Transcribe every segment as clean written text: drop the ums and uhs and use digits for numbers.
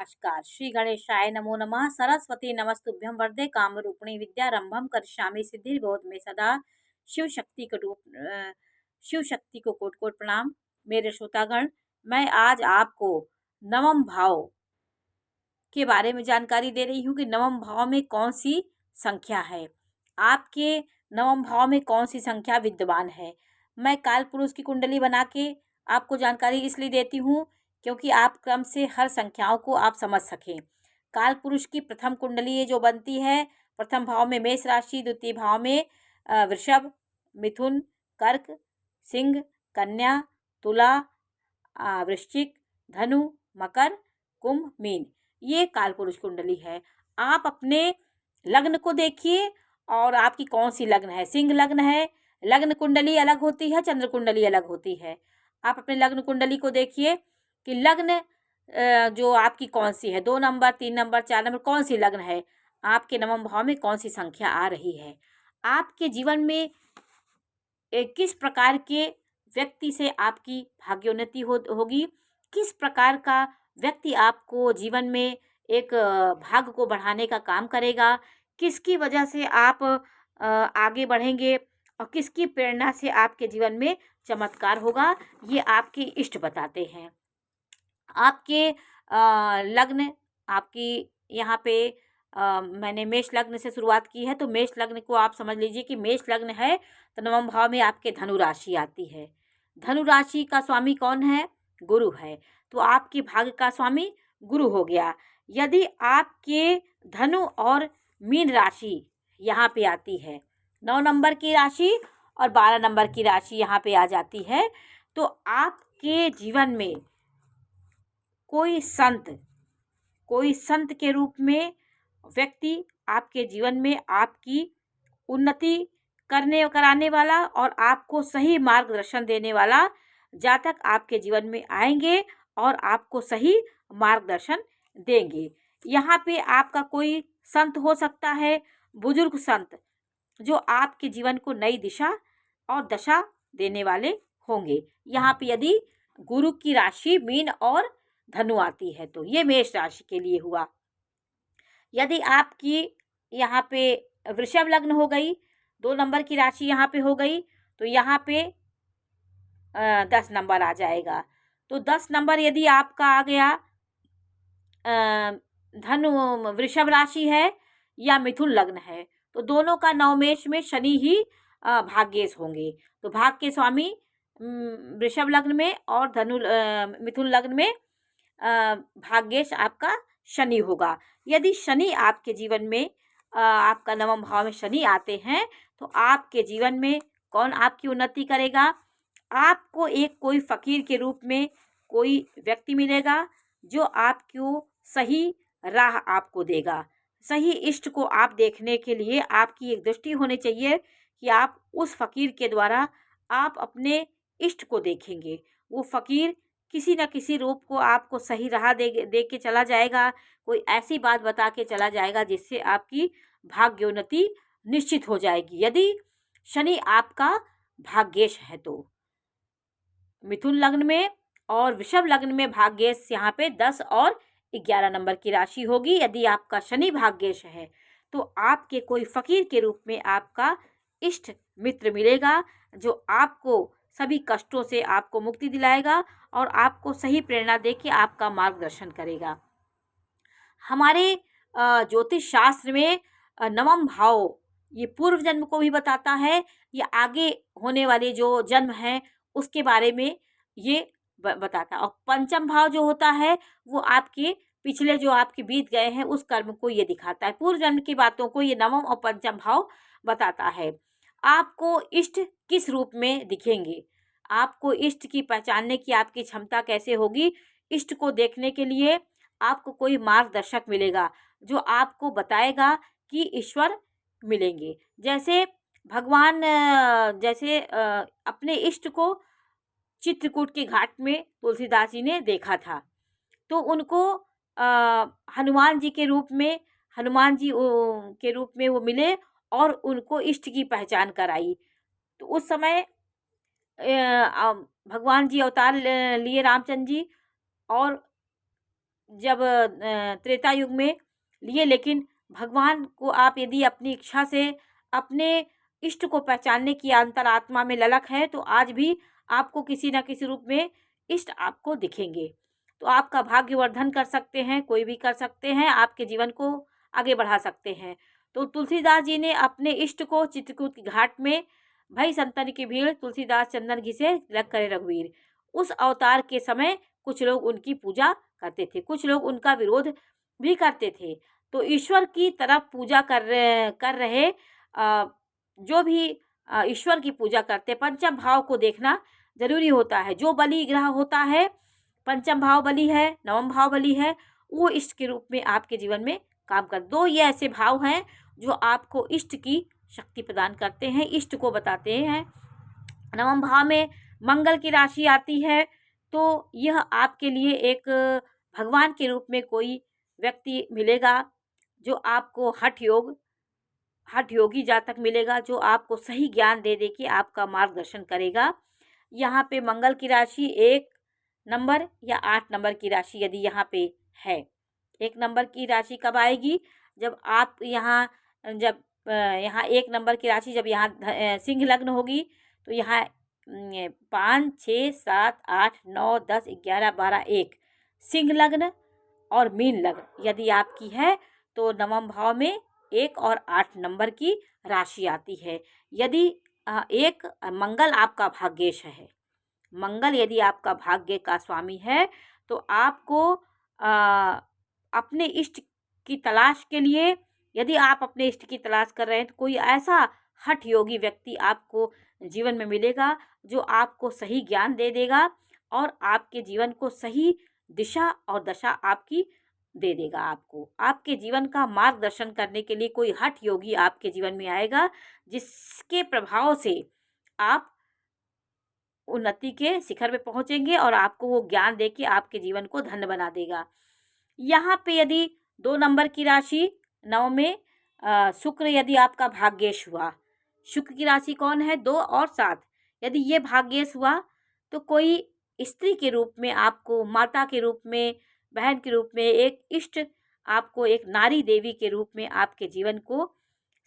नमस्कार। श्री गणेशाय नमो नमः। सरस्वती नमस्तुभ्यं वरदे कामरूपिणी विद्यारंभम करिष्यामि सिद्धिर्भवतु मे सदा। शिव शक्ति को शिव शक्ति को कोटि कोटि प्रणाम। मेरे श्रोतागण, मैं आज आपको नवम भाव के बारे में जानकारी दे रही हूँ कि नवम भाव में कौन सी संख्या है, आपके नवम भाव में कौन सी संख्या विद्यमान है। मैं काल पुरुष की कुंडली बना के आपको जानकारी इसलिए देती हूँ क्योंकि आप क्रम से हर संख्याओं को आप समझ सकें। काल पुरुष की प्रथम कुंडली ये जो बनती है, प्रथम भाव में मेष राशि, द्वितीय भाव में वृषभ, मिथुन, कर्क, सिंह, कन्या, तुला, वृश्चिक, धनु, मकर, कुंभ, मीन, ये काल पुरुष कुंडली है। आप अपने लग्न को देखिए और आपकी कौन सी लग्न है। सिंह लग्न है, लग्न कुंडली अलग होती है, चंद्र कुंडली अलग होती है। आप अपने लग्न कुंडली को देखिए कि लग्न जो आपकी कौन सी है, 2 नंबर, 3 नंबर, 4 नंबर, कौन सी लग्न है, आपके नवम भाव में कौन सी संख्या आ रही है। आपके जीवन में किस प्रकार के व्यक्ति से आपकी भाग्योन्नति होगी, किस प्रकार का व्यक्ति आपको जीवन में एक भाग्य को बढ़ाने का काम करेगा, किसकी वजह से आप आगे बढ़ेंगे और किसकी प्रेरणा से आपके जीवन में चमत्कार होगा, ये आपके इष्ट बताते हैं। आपके लग्न, आपकी यहाँ पे मैंने मेष लग्न से शुरुआत की है, तो मेष लग्न को आप समझ लीजिए कि मेष लग्न है तो नवम भाव में आपके धनु राशि आती है। धनु राशि का स्वामी कौन है? गुरु है। तो आपके भाग्य का स्वामी गुरु हो गया। यदि आपके धनु और मीन राशि यहाँ पे आती है, 9 नंबर की राशि और 12 नंबर की राशि यहाँ पे आ जाती है, तो आपके जीवन में कोई संत के रूप में व्यक्ति आपके जीवन में आपकी उन्नति कराने वाला और आपको सही मार्गदर्शन देने वाला जातक आपके जीवन में आएंगे और आपको सही मार्गदर्शन देंगे। यहाँ पे आपका कोई संत हो सकता है, बुजुर्ग संत, जो आपके जीवन को नई दिशा और दशा देने वाले होंगे। यहाँ पे यदि गुरु की राशि मीन और धनु आती है तो ये मेष राशि के लिए हुआ। यदि आपकी यहाँ पे वृषभ लग्न हो गई, 2 नंबर की राशि यहाँ पे हो गई, तो यहाँ पे 10 नंबर आ जाएगा। तो 10 नंबर यदि आपका आ गया, धनु वृषभ राशि है या मिथुन लग्न है, तो दोनों का नवमेश में शनि ही भाग्येश होंगे। तो भाग्य के स्वामी वृषभ लग्न में और मिथुन लग्न में भाग्येश आपका शनि होगा। यदि शनि आपके जीवन में आपका नवम भाव में शनि आते हैं तो आपके जीवन में कौन आपकी उन्नति करेगा? आपको एक कोई फकीर के रूप में कोई व्यक्ति मिलेगा जो आपको सही राह आपको देगा। सही इष्ट को आप देखने के लिए आपकी एक दृष्टि होनी चाहिए कि आप उस फकीर के द्वारा आप अपने इष्ट को देखेंगे। वो फकीर किसी न किसी रूप को आपको सही राह दे के चला जाएगा, कोई ऐसी बात बता के चला जाएगा जिससे आपकी भाग्योन्नति निश्चित हो जाएगी। यदि शनि आपका भाग्येश है तो मिथुन लग्न में और वृषभ लग्न में भाग्येश यहाँ पे 10 और 11 नंबर की राशि होगी। यदि आपका शनि भाग्येश है तो आपके कोई फकीर के रूप में आपका इष्ट मित्र मिलेगा जो आपको सभी कष्टों से आपको मुक्ति दिलाएगा और आपको सही प्रेरणा दे के आपका मार्गदर्शन करेगा। हमारे ज्योतिष शास्त्र में नवम भाव ये पूर्व जन्म को भी बताता है, ये आगे होने वाले जो जन्म हैं उसके बारे में ये बताता है। और पंचम भाव जो होता है वो आपके पिछले जो आपके बीत गए हैं उस कर्म को ये दिखाता है। पूर्व जन्म की बातों को ये नवम और पंचम भाव बताता है। आपको इष्ट किस रूप में दिखेंगे, आपको इष्ट की पहचानने की आपकी क्षमता कैसे होगी, इष्ट को देखने के लिए आपको कोई मार्गदर्शक मिलेगा जो आपको बताएगा कि ईश्वर मिलेंगे। जैसे भगवान जैसे अपने इष्ट को चित्रकूट के घाट में तुलसीदास जी ने देखा था, तो उनको हनुमान जी के रूप में वो मिले और उनको इष्ट की पहचान कराई। तो उस समय भगवान जी अवतार लिए रामचंद्र जी, और जब त्रेता युग में लिए, लेकिन भगवान को आप यदि अपनी इच्छा से अपने इष्ट को पहचानने की अंतरात्मा में ललक है तो आज भी आपको किसी न किसी रूप में इष्ट आपको दिखेंगे। तो आपका भाग्यवर्धन कर सकते हैं, कोई भी कर सकते हैं, आपके जीवन को आगे बढ़ा सकते हैं। तो तुलसीदास जी ने अपने इष्ट को चित्रकूट की घाट में भई संतन की भीड़, तुलसीदास चंदन घिसे लग करे रघुवीर, उस अवतार के समय कुछ लोग उनकी पूजा करते थे, कुछ लोग उनका विरोध भी करते थे। तो ईश्वर की तरफ पूजा कर रहे जो भी ईश्वर की पूजा करते, पंचम भाव को देखना जरूरी होता है। जो बलि ग्रह होता है, पंचम भाव बलि है, नवम भाव बलि है, वो इष्ट के रूप में आपके जीवन में काम कर। दो ये ऐसे भाव हैं जो आपको इष्ट की शक्ति प्रदान करते हैं, इष्ट को बताते हैं। नवम भाव में मंगल की राशि आती है, तो यह आपके लिए एक भगवान के रूप में कोई व्यक्ति मिलेगा जो आपको हठ योगी जातक मिलेगा, जो आपको सही ज्ञान दे दे के आपका मार्गदर्शन करेगा। यहाँ पे मंगल की राशि 1 नंबर या 8 नंबर की राशि यदि यहाँ पे है। 1 नंबर की राशि कब आएगी? जब आप यहाँ 1 नंबर की राशि जब यहाँ सिंह लग्न होगी, तो यहाँ 5, 6, 7, 8, 9, 10, 11, 12, 1 सिंह लग्न और मीन लग्न यदि आपकी है तो नवम भाव में 1 और 8 नंबर की राशि आती है। यदि एक मंगल आपका भाग्येश है, मंगल यदि आपका भाग्य का स्वामी है, तो आपको अपने इष्ट की तलाश के लिए, यदि आप अपने इष्ट की तलाश कर रहे हैं, तो कोई ऐसा हठ योगी व्यक्ति आपको जीवन में मिलेगा जो आपको सही ज्ञान दे देगा और आपके जीवन को सही दिशा और दशा आपकी दे देगा। आपको आपके जीवन का मार्गदर्शन करने के लिए कोई हठ योगी आपके जीवन में आएगा, जिसके प्रभाव से आप उन्नति के शिखर पे पहुंचेंगे और आपको वो ज्ञान दे के आपके जीवन को धन्य बना देगा। यहाँ पे यदि 2 नंबर की राशि 9 में शुक्र यदि आपका भाग्येश हुआ, शुक्र की राशि कौन है? 2 और 7, यदि ये भाग्येश हुआ तो कोई स्त्री के रूप में आपको, माता के रूप में, बहन के रूप में, एक इष्ट आपको, एक नारी देवी के रूप में आपके जीवन को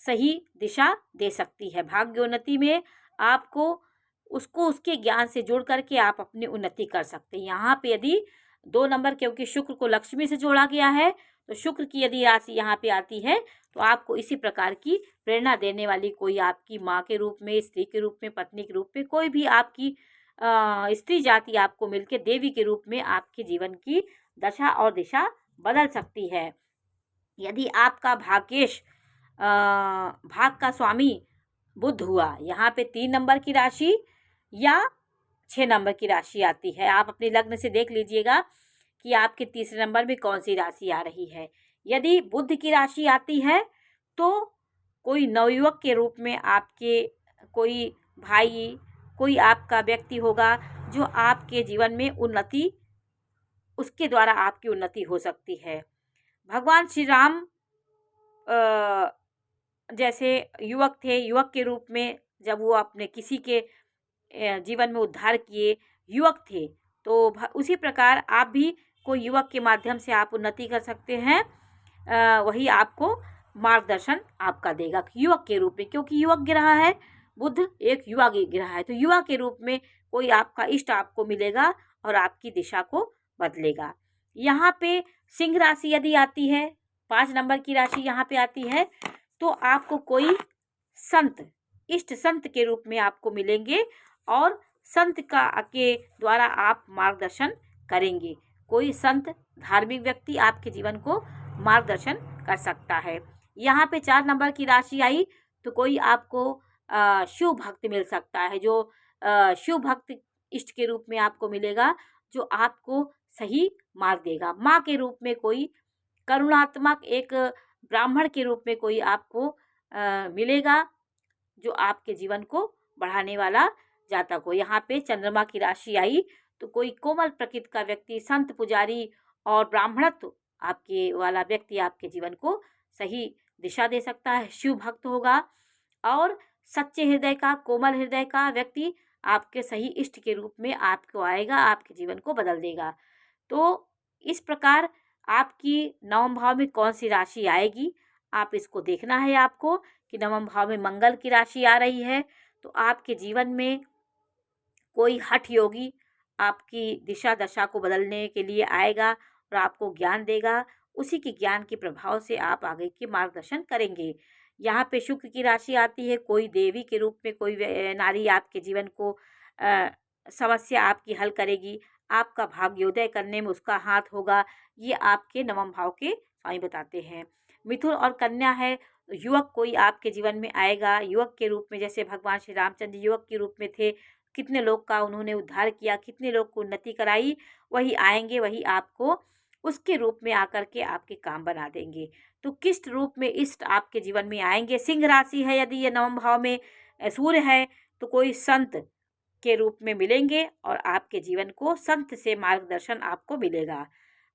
सही दिशा दे सकती है। भाग्योन्नति में आपको उसको उसके ज्ञान से जोड़ करके आप अपनी उन्नति कर सकते हैं। यहाँ पे यदि 2 नंबर, क्योंकि शुक्र को लक्ष्मी से जोड़ा गया है, तो शुक्र की यदि राशि यहाँ पे आती है तो आपको इसी प्रकार की प्रेरणा देने वाली कोई आपकी माँ के रूप में, स्त्री के रूप में, पत्नी के रूप में, कोई भी आपकी स्त्री जाति आपको मिलके देवी के रूप में आपके जीवन की दशा और दिशा बदल सकती है। यदि आपका भाग्येश भाग का स्वामी बुध हुआ, यहाँ पे 3 नंबर की राशि या 6 नंबर की राशि आती है। आप अपने लग्न से देख लीजिएगा कि आपके तीसरे नंबर में कौन सी राशि आ रही है। यदि बुध की राशि आती है तो कोई नवयुवक के रूप में आपके कोई भाई, कोई आपका व्यक्ति होगा जो आपके जीवन में उन्नति, उसके द्वारा आपकी उन्नति हो सकती है। भगवान श्री राम जैसे युवक थे, युवक के रूप में जब वो अपने किसी के जीवन में उद्धार किए, युवक थे, तो उसी प्रकार आप भी कोई युवक के माध्यम से आप उन्नति कर सकते हैं। वही आपको मार्गदर्शन आपका देगा युवक के रूप में, क्योंकि युवक ग्रह है, बुध एक युवा ग्रह है, तो युवा के रूप में कोई आपका इष्ट आपको मिलेगा और आपकी दिशा को बदलेगा। यहाँ पे सिंह राशि यदि आती है, 5 नंबर की राशि यहाँ पे आती है, तो आपको कोई संत, इष्ट संत के रूप में आपको मिलेंगे और संत के द्वारा आप मार्गदर्शन करेंगे। कोई संत, धार्मिक व्यक्ति आपके जीवन को मार्गदर्शन कर सकता है। यहाँ पे 4 नंबर की राशि आई तो कोई आपको शिव भक्त मिल सकता है, जो शिव भक्त इष्ट के रूप में आपको मिलेगा, जो आपको सही मार्ग देगा। माँ के रूप में कोई करुणात्मक एक ब्राह्मण के रूप में कोई आपको मिलेगा, जो आपके जीवन को बढ़ाने वाला जातक हो। यहाँ पे चंद्रमा की राशि आई तो कोई कोमल प्रकृति का व्यक्ति, संत, पुजारी और ब्राह्मणत्व आपके वाला व्यक्ति आपके जीवन को सही दिशा दे सकता है, शिव भक्त होगा और सच्चे हृदय का, कोमल हृदय का व्यक्ति आपके सही इष्ट के रूप में आपको आएगा, आपके जीवन को बदल देगा। तो इस प्रकार आपकी नवम भाव में कौन सी राशि आएगी, आप इसको देखना है आपको कि नवम भाव में मंगल की राशि आ रही है, तो आपके जीवन में कोई हठ योगी आपकी दिशा दशा को बदलने के लिए आएगा और आपको ज्ञान देगा। उसी के ज्ञान के प्रभाव से आप आगे के मार्गदर्शन करेंगे। यहाँ पे शुक्र की राशि आती है, कोई देवी के रूप में कोई नारी आपके जीवन को समस्या आपकी हल करेगी, आपका भाग्योदय करने में उसका हाथ होगा। ये आपके नवम भाव के स्वामी बताते हैं। मिथुन और कन्या है, युवक कोई आपके जीवन में आएगा, युवक के रूप में, जैसे भगवान श्री रामचंद्र युवक के रूप में थे, कितने लोग का उन्होंने उद्धार किया, कितने लोग को उन्नति कराई, वही आएंगे, वही आपको उसके रूप में आकर के आपके काम बना देंगे। तो किस रूप में इष्ट आपके जीवन में आएंगे। सिंह राशि है, यदि ये नवम भाव में सूर्य है, तो कोई संत के रूप में मिलेंगे और आपके जीवन को संत से मार्गदर्शन आपको मिलेगा।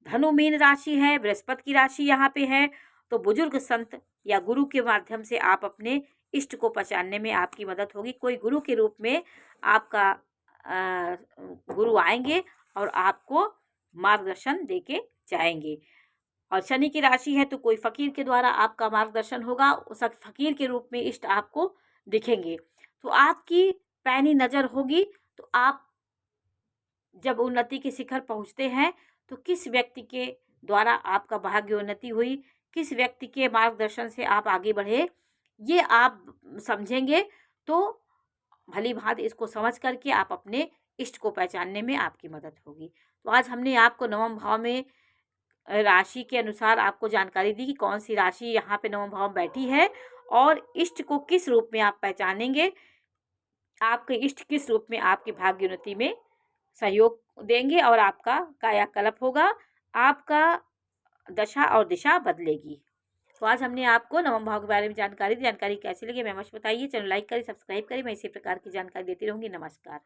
धनु मीन राशि है, बृहस्पति की राशि यहाँ पे है, तो बुजुर्ग संत या गुरु के माध्यम से आप अपने इष्ट को पहचानने में आपकी मदद होगी। कोई गुरु के रूप में आपका गुरु आएंगे और आपको मार्गदर्शन देके जाएंगे। और शनि की राशि है, तो कोई फकीर के द्वारा आपका मार्गदर्शन होगा, उस फकीर के रूप में इष्ट आपको दिखेंगे। तो आपकी पैनी नज़र होगी, तो आप जब उन्नति के शिखर पहुंचते हैं, तो किस व्यक्ति के द्वारा आपका भाग्योन्नति हुई, किस व्यक्ति के मार्गदर्शन से आप आगे बढ़े, ये आप समझेंगे। तो भली भांति इसको समझ करके आप अपने इष्ट को पहचानने में आपकी मदद होगी। तो आज हमने आपको नवम भाव में राशि के अनुसार आपको जानकारी दी कि कौन सी राशि यहाँ पे नवम भाव में बैठी है और इष्ट को किस रूप में आप पहचानेंगे, आपके इष्ट किस रूप में आपकी भाग्योन्नति में सहयोग देंगे और आपका कायाकल्प होगा, आपका दशा और दिशा बदलेगी। तो आज हमने आपको नवम भाव के बारे में जानकारी दी। जानकारी कैसी लगी हमें अवश्य बताइए। चैनल लाइक करें, सब्सक्राइब करें। मैं इसी प्रकार की जानकारी देती रहूँगी। नमस्कार।